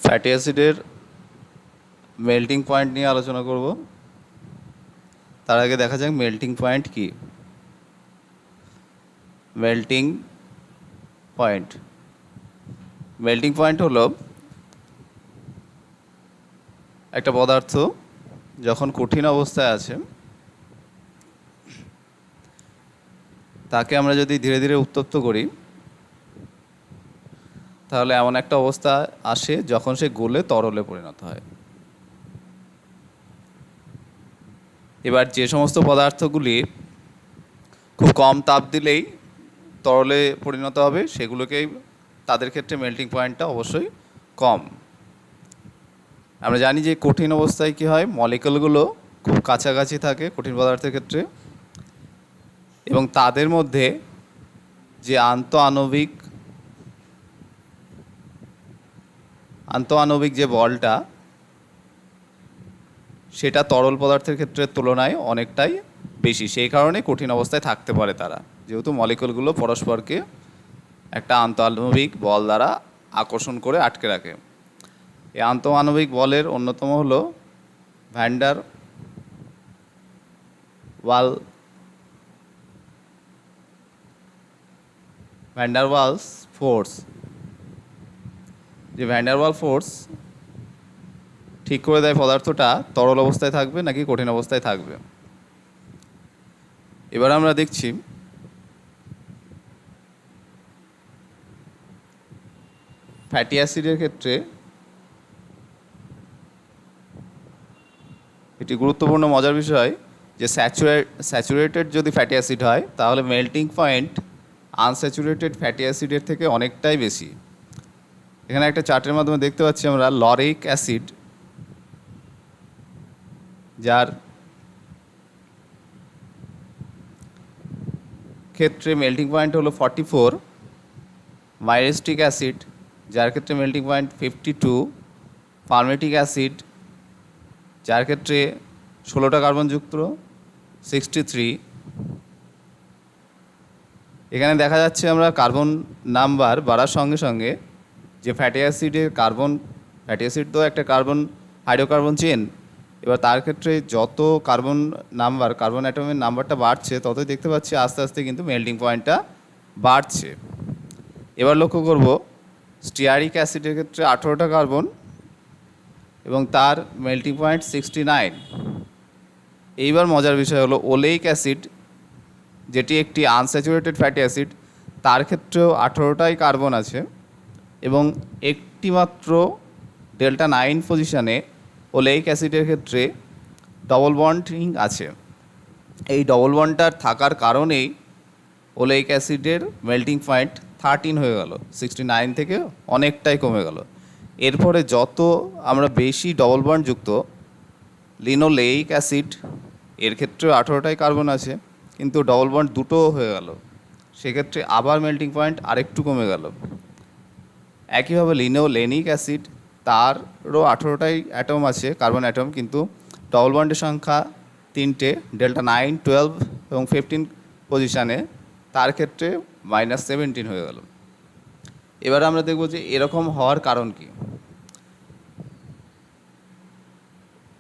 Fatty অ্যাসিডের melting point নিয়ে আলোচনা করব। তার আগে দেখা যাক মেল্টিং পয়েন্ট কি। মেল্টিং পয়েন্ট মেল্টিং পয়েন্ট হলো একটা পদার্থ যখন কঠিন অবস্থায় আছে তাকে আমরা যদি ধীরে ধীরে উত্তপ্ত করি তাহলে এমন একটা অবস্থা আসে যখন সে গলে তরলে পরিণত হয়। এবার যে সমস্ত পদার্থগুলি খুব কম তাপ দিলেই তরলে পরিণত হবে সেগুলোকেই তাদের ক্ষেত্রে মেল্টিং পয়েন্টটা অবশ্যই কম। আমরা জানি যে কঠিন অবস্থায় কী হয়, মলিকুলগুলো খুব কাছাকাছি থাকে কঠিন পদার্থের ক্ষেত্রে, এবং তাদের মধ্যে যে আন্তঃআণবিক যে বলটা সেটা তরল পদার্থের ক্ষেত্রের তুলনায় অনেকটাই বেশি। সেই কারণে কঠিন অবস্থায় থাকতে পারে তারা, যেহেতু মলিকুলগুলো পরস্পরকে একটা আন্তঃআণবিক বল দ্বারা আকর্ষণ করে আটকে রাখে। এই আন্তঃআণবিক বলের অন্যতম হলো ভ্যান ডার ওয়ালস ফোর্স। যে ভ্যান ডার ওয়াল ফোর্স ঠিক করে দেয় পদার্থটা তরল অবস্থায় থাকবে নাকি কঠিন অবস্থায় থাকবে। এবার আমরা দেখছি ফ্যাটি অ্যাসিডের ক্ষেত্রে এটি গুরুত্বপূর্ণ মজার বিষয় যে স্যাচুরেটেড যদি ফ্যাটি অ্যাসিড হয় তাহলে মেল্টিং পয়েন্ট আনস্যাচুরেটেড ফ্যাটি অ্যাসিডের থেকে অনেকটাই বেশি। এখানে একটা চার্টের মাধ্যমে দেখতে পাচ্ছি আমরা লরিক অ্যাসিড, যার ক্ষেত্রে মেল্টিং পয়েন্ট হলো 44, মাইরেস্টিক অ্যাসিড যার ক্ষেত্রে মেল্টিং পয়েন্ট 52, পালমেটিক অ্যাসিড যার ক্ষেত্রে 16টা কার্বনযুক্ত 63। এখানে দেখা যাচ্ছে আমরা কার্বন নাম্বার বাড়ার সঙ্গে সঙ্গে যে ফ্যাটি অ্যাসিড তো একটা হাইড্রোকার্বন চেন, এবার তার ক্ষেত্রে যত কার্বন অ্যাটমের নাম্বারটা বাড়ছে ততই দেখতে পাচ্ছি আস্তে আস্তে কিন্তু মেল্টিং পয়েন্টটা বাড়ছে। এবার লক্ষ্য করব স্টিয়ারিক অ্যাসিডের ক্ষেত্রে 18টা কার্বন এবং তার মেল্টিং পয়েন্ট 69। এইবার মজার বিষয় হলো ওলেইক অ্যাসিড, যেটি একটি আনস্যাচুরেটেড ফ্যাটি অ্যাসিড, তার ক্ষেত্রেও 18টাই কার্বন আছে এবং একটি মাত্র ডেল্টা 9 পজিশানে ওলেইক অ্যাসিডের ক্ষেত্রে ডবল বন্ডিং আছে। এই ডবল বন্ডটার থাকার কারণেই ওলেইক অ্যাসিডের মেল্টিং পয়েন্ট 13 হয়ে গেল, 69 থেকে অনেকটাই কমে গেল। এরপরে যত আমরা বেশি ডবল বন্ড যুক্ত লিনোলেইক অ্যাসিড, এর ক্ষেত্রেও 18টাই কার্বন আছে কিন্তু ডবল বন্ড দুটো হয়ে গেল, সেক্ষেত্রে আবার মেল্টিং পয়েন্ট আরেকটু কমে গেল। একইভাবে লিনোলেনিক অ্যাসিড, তারও 18টাই অ্যাটম আছে কার্বন অ্যাটম, কিন্তু ডবল বন্ডের সংখ্যা 3টে, ডেল্টা 9, 12 এবং 15 পজিশানে, তার ক্ষেত্রে -17 হয়ে গেল। এবার আমরা দেখব যে এরকম হওয়ার কারণ কি।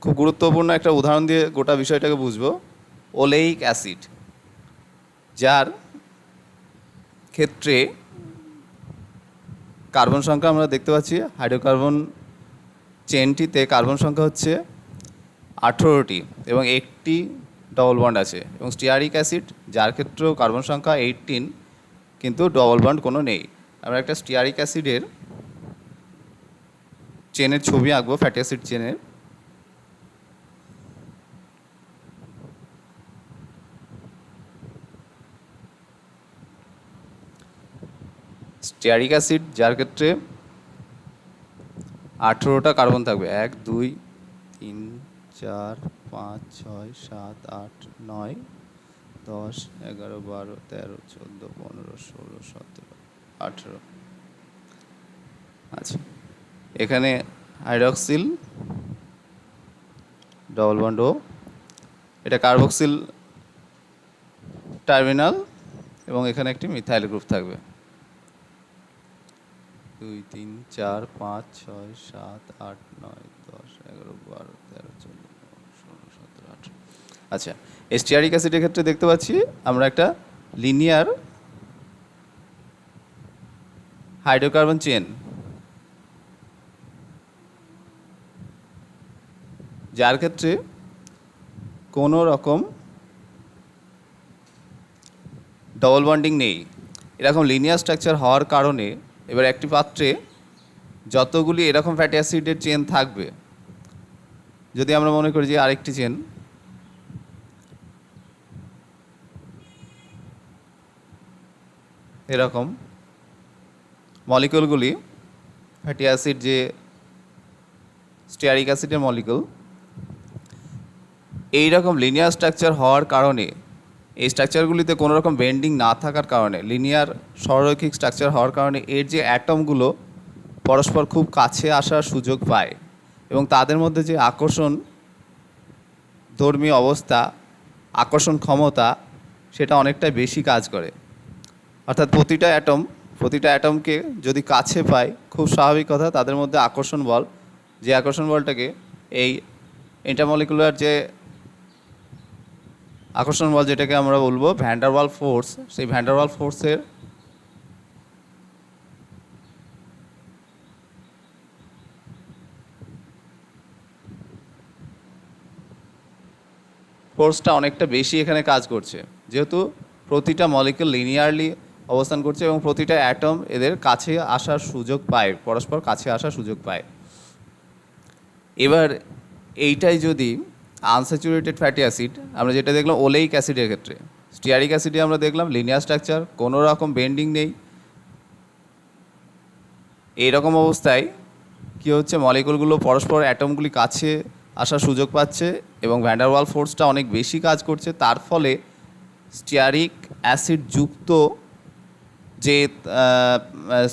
খুব গুরুত্বপূর্ণ একটা উদাহরণ দিয়ে গোটা বিষয়টাকে বুঝবো। ওলেইক অ্যাসিড, যার ক্ষেত্রে কার্বন সংখ্যা আমরা দেখতে পাচ্ছি হাইড্রোকার্বন চেনটিতে কার্বন সংখ্যা হচ্ছে 18টি এবং একটি ডবল বন্ড আছে, এবং স্টিয়ারিক অ্যাসিড যার ক্ষেত্রেও কার্বন সংখ্যা 18 কিন্তু ডবল বন্ড কোনো নেই। আমরা একটা স্টিয়ারিক অ্যাসিডের চেনের ছবি আঁকবো, ফ্যাটি অ্যাসিড চেনের। স্টিয়ারিক অ্যাসিড যার ক্ষেত্রে 18টা কার্বন থাকবে, 1 2 3 4 5 6 7 8 9 10 11 12 13 14 15 16 17 18। আচ্ছা, এখানে হাইড্রক্সিল ডবল বন্ড ও, এটা কার্বক্সিল টার্মিনাল এবং এখানে একটি মিথাইল গ্রুপ থাকবে। 2 3 4 5 6 7 8 9 10 11 12 13 14 16 17 18। আচ্ছা, স্টিয়ারিক অ্যাসিডের ক্ষেত্রে দেখতে পাচ্ছি আমরা একটা লিনিয়ার হাইড্রোকার্বন চেন, যার ক্ষেত্রে কোনো রকম ডবল বন্ডিং নেই। এরকম লিনিয়ার স্ট্রাকচার হওয়ার কারণে এবার একটি পাত্রে যতগুলি এরকম ফ্যাটি অ্যাসিডের চেন থাকবে, যদি আমরা মনে করি যে আরেকটি চেন, এরকম মলিকুলগুলি ফ্যাটি অ্যাসিড যে স্টিয়ারিক অ্যাসিডের মলিকুল, এইরকম লিনিয়ার স্ট্রাকচার হওয়ার কারণে, এই স্ট্রাকচারগুলিতে কোনো রকম বেন্ডিং না থাকার কারণে, লিনিয়ার সরলরৈখিক স্ট্রাকচার হওয়ার কারণে এর যে অ্যাটমগুলো পরস্পর খুব কাছে আসার সুযোগ পায় এবং তাদের মধ্যে যে আকর্ষণ ধর্মী অবস্থা, আকর্ষণ ক্ষমতা, সেটা অনেকটাই বেশি কাজ করে। অর্থাৎ প্রতিটা অ্যাটমকে যদি কাছে পায়, খুব স্বাভাবিক কথা তাদের মধ্যে আকর্ষণ বল, যে আকর্ষণ বলটাকে এই ইন্টারমলিকুলার যে আকর্ষণ বল, যেটাকে আমরা বলবো ভ্যান ডার ওয়াল ফোর্স, সেই ভ্যান ডার ওয়াল ফোর্সের ফোর্সটা অনেকটা বেশি এখানে কাজ করছে, যেহেতু প্রতিটা মলিকুল লিনিয়ারলি অবস্থান করছে এবং প্রতিটা অ্যাটম এদের কাছে আসার সুযোগ পায়, পরস্পর কাছে আসার সুযোগ পায়। এবার এইটাই যদি আনস্যাচুরেটেড ফ্যাটি অ্যাসিড, আমরা যেটা দেখলাম ওলেইক অ্যাসিডের ক্ষেত্রে, স্টিয়ারিক অ্যাসিডে আমরা দেখলাম লিনিয়ার স্ট্রাকচার, কোনো রকম বেন্ডিং নেই। এইরকম অবস্থায় কী হচ্ছে, মলিকুলগুলো পরস্পর অ্যাটমগুলি কাছে আসার সুযোগ পাচ্ছে এবং ভ্যান ডার ওয়াল ফোর্সটা অনেক বেশি কাজ করছে। তার ফলে স্টিয়ারিক অ্যাসিড যুক্ত যে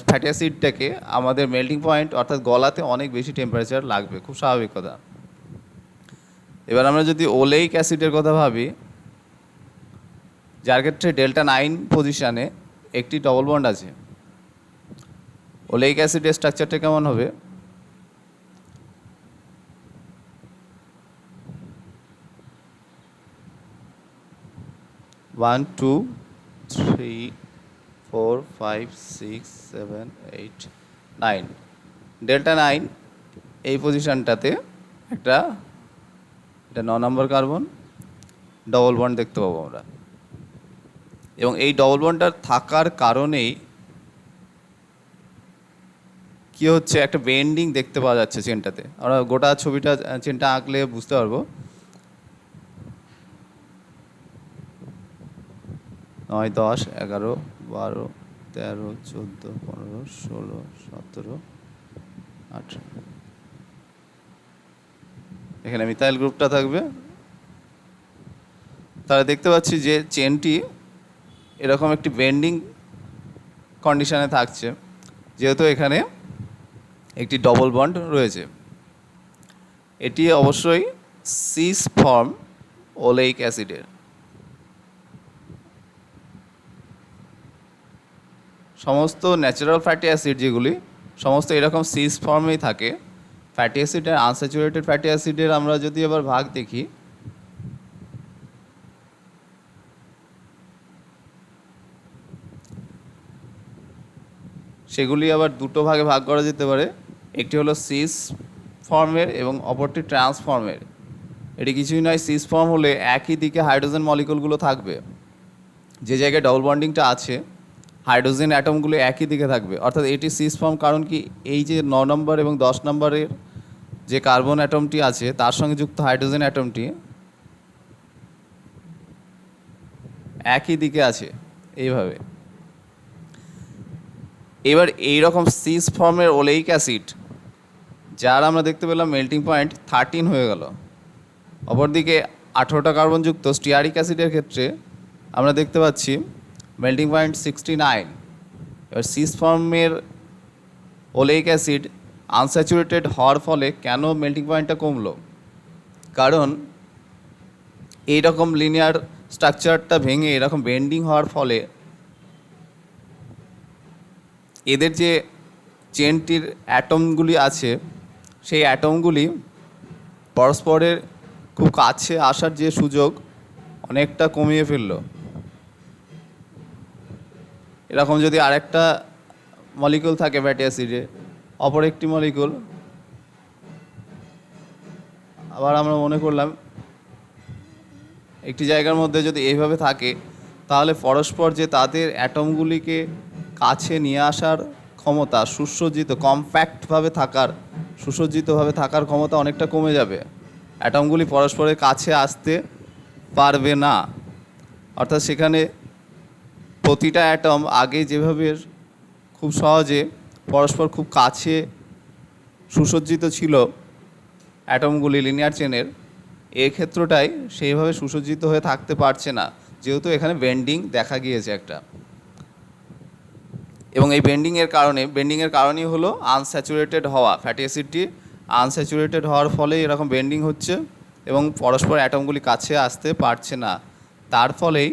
ফ্যাটি অ্যাসিডটাকে আমাদের মেল্টিং পয়েন্ট অর্থাৎ গলাতে অনেক বেশি টেম্পারেচার লাগবে, খুব স্বাভাবিক কথা। এবার আমরা যদি ওলেইক অ্যাসিডের কথা ভাবি, যার ক্ষেত্রে ডেল্টা 9 পজিশানে একটি ডবল বন্ড আছে, ওলেইক অ্যাসিডের স্ট্রাকচারটা কেমন হবে? ওয়ান টু থ্রি 4 5 6 7 8 9, ডেল্টা 9 এই পজিশানটাতে এটা 9 নম্বর কার্বন ডবল বন্ড দেখতে পাবো আমরা। এবং এই ডবল বন্ডটা থাকার কারণেই কি হচ্ছে, একটা বেন্ডিং দেখতে পাওয়া যাচ্ছে চেনটাতে। আমরা গোটা ছবিটা চেনটা আঁকলে বুঝতে পারবো। 9 10 11 12 13 14 15 16 17 18, এখানে মিথাইল গ্রুপটা থাকবে। তাহলে দেখতে পাচ্ছি যে চেনটি এরকম একটি বেন্ডিং কন্ডিশনে থাকছে, যেহেতু এখানে একটি ডবল বন্ড রয়েছে। এটি অবশ্যই সিস ফর্ম ওলেইক অ্যাসিডের। সমস্ত ন্যাচারাল ফ্যাটি অ্যাসিড যেগুলি সমস্ত এরকম সিস ফর্মেই থাকে। ফ্যাটি অ্যাসিড আর আনস্যাচুরেটেড ফ্যাটি অ্যাসিডের আমরা যদি আবার ভাগ দেখি, সেগুলি আবার দুটো ভাগে ভাগ করা যেতে পারে। একটি হলো সিস ফর্মের এবং অপরটি ট্রান্সফর্মের। এটি কিছুই নয়, সিস ফর্ম হলে একই দিকে হাইড্রোজেন মলিকুলগুলো থাকবে, যে জায়গায় ডবল বন্ডিংটা আছে হাইড্রোজেন অ্যাটমগুলো একই দিকে থাকবে। অর্থাৎ এটি সিস ফর্ম, কারণ কি এই যে 9 নম্বর এবং 10 নম্বরের যে কার্বন অ্যাটমটি আছে তার সঙ্গে যুক্ত হাইড্রোজেন অ্যাটমটি একই দিকে আছে এইভাবে। এবার এইরকম সিস ফর্মের ওলেইক অ্যাসিড, যার আমরা দেখতে পেলাম মেল্টিং পয়েন্ট 13 হয়ে গেল। অপরদিকে 18টা কার্বনযুক্ত স্টিয়ারিক অ্যাসিডের ক্ষেত্রে আমরা দেখতে পাচ্ছি মেল্টিং পয়েন্ট 69। এবার সিস ফর্মের ওলেইক অ্যাসিড আনস্যাচুরেটেড হওয়ার ফলে কেন মেল্টিং পয়েন্টটা কমলো? কারণ এইরকম লিনিয়ার স্ট্রাকচারটা ভেঙে এরকম বেন্ডিং হওয়ার ফলে এদের যে চেনটির অ্যাটমগুলি আছে সেই অ্যাটমগুলি পরস্পরের খুব কাছে আসার যে সুযোগ অনেকটা কমিয়ে ফেললো। এরকম যদি আরেকটা মলিকুল থাকে ফ্যাটি অ্যাসিডে, অপর একটি মলিকুল আবার আমরা মনে করলাম একটি জায়গার মধ্যে যদি এইভাবে থাকে, তাহলে পরস্পর যে তাদের অ্যাটমগুলিকে কাছে নিয়ে আসার ক্ষমতা, সুসজ্জিত কমপ্যাক্টভাবে থাকার, সুসজ্জিতভাবে থাকার ক্ষমতা অনেকটা কমে যাবে। অ্যাটমগুলি পরস্পরের কাছে আসতে পারবে না। অর্থাৎ সেখানে প্রতিটা অ্যাটম আগে যেভাবে খুব সহজে পরস্পর খুব কাছে সুসজ্জিত ছিল অ্যাটমগুলি লিনিয়ার চেনের, এই ক্ষেত্রটাই সেইভাবে সুসজ্জিত হয়ে থাকতে পারছে না, যেহেতু এখানে বেন্ডিং দেখা গিয়েছে একটা। এবং এই বেন্ডিংয়ের কারণই হলো আনস্যাচুরেটেড হওয়া। ফ্যাটি অ্যাসিডটি আনস্যাচুরেটেড হওয়ার ফলে এরকম বেন্ডিং হচ্ছে এবং পরস্পর অ্যাটমগুলি কাছে আসতে পারছে না। তার ফলেই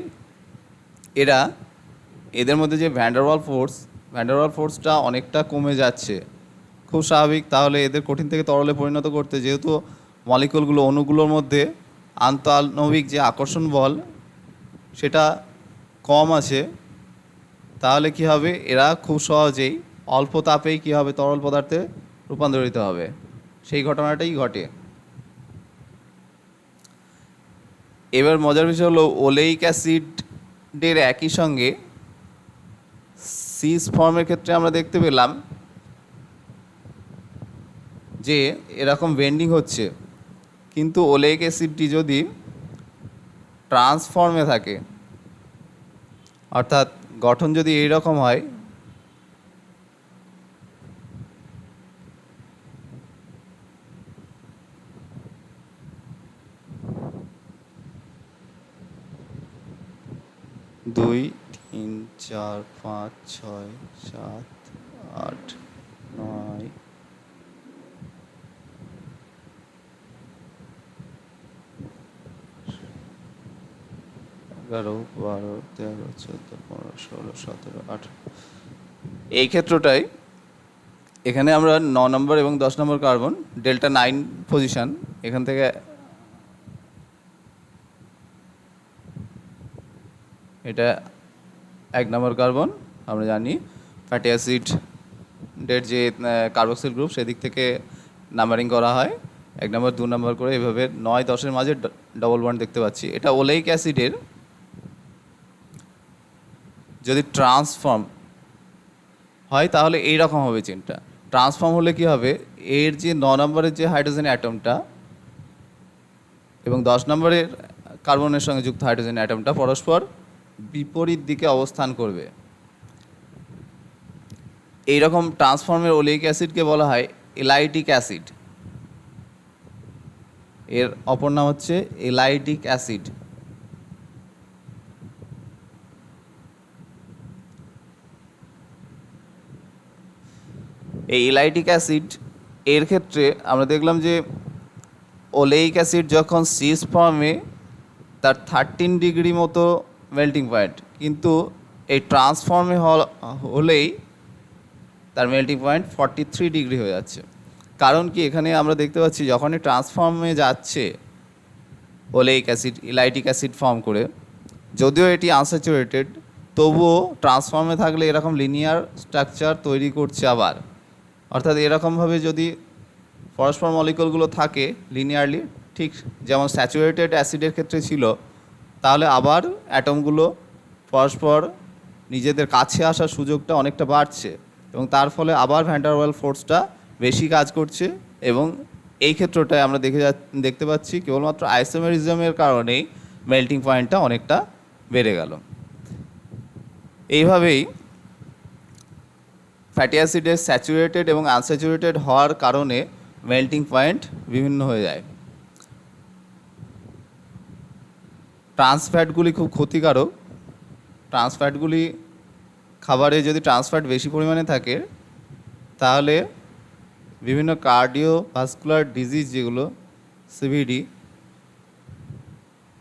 এদের মধ্যে যে ভ্যান্ডারওয়াল ফোর্সটা অনেকটা কমে যাচ্ছে। খুব স্বাভাবিক, তাহলে এদের কঠিন থেকে তরলে পরিণত করতে, যেহেতু মলিকুলগুলো অণুগুলোর মধ্যে আন্তঃআণবিক যে আকর্ষণ বল সেটা কম আছে, তাহলে কি হবে, এরা খুব সহজেই অল্প তাপেই কি হবে, তরল পদার্থে রূপান্তরিত হবে। সেই ঘটনাটাই ঘটে। এবার মজার বিষয় হলো ওলেইক অ্যাসিডের একই সঙ্গে সিস ফর্মের ক্ষেত্রে আমরা দেখতে পেলাম যে এরকম বেন্ডিং হচ্ছে, কিন্তু ওলেইক অ্যাসিডটি যদি ট্রান্সফর্মে থাকে, অর্থাৎ গঠন যদি এইরকম হয়, দুই, তিন, চার, পাঁচ, ছয়, সাত, আট, নয়, 11, 12, 13, 14, 15, 16, 17, 18। এই ক্ষেত্রটাই এখানে আমরা 9 নম্বর এবং 10 নম্বর কার্বন, ডেল্টা 9 পজিশন, এখান থেকে এটা 1 নম্বর কার্বন। আমরা জানি ফ্যাটি অ্যাসিডের যে কার্বক্সিল গ্রুপ সেদিক থেকে নাম্বারিং করা হয় 1 নম্বর 2 নম্বর করে, এভাবে 9-10-এর মাঝে ডবল বন্ড দেখতে পাচ্ছি। এটা ওলেইক অ্যাসিডের যদি ট্রান্সফর্ম হয় তাহলে এই রকম হবে চেনটা। ট্রান্সফর্ম হলে কি হবে, এর যে 9 নম্বরের যে হাইড্রোজেন অ্যাটমটা এবং 10 নম্বরের কার্বনের সঙ্গে যুক্ত হাইড্রোজেন অ্যাটমটা পরস্পর বিপরীত দিকে অবস্থান করবে। এই রকম ট্রান্সফর্মের ওলেইক অ্যাসিডকে বলা হয় এলাইটিক অ্যাসিড। এর অপর নাম হচ্ছে এলাইটিক অ্যাসিড। এই এলাইটিক অ্যাসিড এর ক্ষেত্রে আমরা দেখলাম যে ওলেইক অ্যাসিড যখন সিস ফর্মে তার 13 ডিগ্রি মতো মেল্টিং পয়েন্ট, কিন্তু এই ট্রান্সফর্মে হলেই তার মেল্টিং পয়েন্ট 43 ডিগ্রি হয়ে যাচ্ছে। কারণ কি, এখানে আমরা দেখতে পাচ্ছি যখনই ট্রান্সফর্মে যাচ্ছে ওলেইক অ্যাসিড এলাইটিক অ্যাসিড ফর্ম করে, যদিও এটি আনস্যাচুরেটেড, তবুও ট্রান্সফর্মে থাকলে এরকম লিনিয়ার স্ট্রাকচার তৈরি করছে আবার। অর্থাৎ এরকমভাবে যদি পরস্পর মলিকুলগুলো থাকে লিনিয়ারলি, ঠিক যেমন স্যাচুরেটেড অ্যাসিডের ক্ষেত্রে ছিল, তাহলে আবার অ্যাটমগুলো পরস্পর নিজেদের কাছে আসার সুযোগটা অনেকটা বাড়ছে এবং তার ফলে আবার ভ্যান্ডারওয়াল ফোর্সটা বেশি কাজ করছে। এবং এই ক্ষেত্রটায় আমরা দেখতে পাচ্ছি কেবলমাত্র আইসোমেরিজমের কারণেই মেল্টিং পয়েন্টটা অনেকটা বেড়ে গেল। এইভাবেই ফ্যাটি অ্যাসিডের স্যাচুরেটেড এবং আনস্যাচুরেটেড হওয়ার কারণে মেল্টিং পয়েন্ট বিভিন্ন হয়ে যায়। ট্রান্সফ্যাটগুলি খুব ক্ষতিকারক। ট্রান্সফ্যাটগুলি খাবারে যদি ট্রান্সফ্যাট বেশি পরিমাণে থাকে, তাহলে বিভিন্ন কার্ডিওভাস্কুলার ডিজিজ, যেগুলো CVD,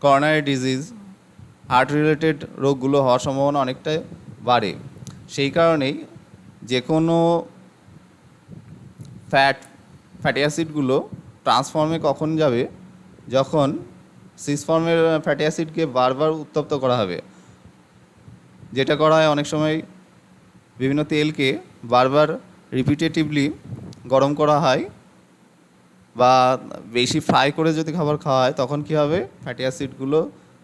coronary disease, heart related রোগগুলো হওয়ার সম্ভাবনা অনেকটাই বাড়ে। সেই কারণেই যে কোনো ফ্যাটি অ্যাসিডগুলো ট্রান্সফর্মে কখন যাবে, যখন সিস ফর্মের ফ্যাটি অ্যাসিডকে বারবার উত্তপ্ত করা হবে। যেটা করা হয় অনেক সময় বিভিন্ন তেলকে বারবার রিপিটেটিভলি গরম করা হয় বা বেশি ফ্রাই করে যদি খাবার খাওয়া হয়, তখন কী হবে, ফ্যাটি অ্যাসিডগুলো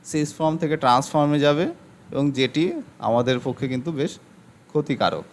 সিস ফর্ম থেকে ট্রান্সফর্মে যাবে এবং যেটি আমাদের পক্ষে কিন্তু বেশ ক্ষতিকারক।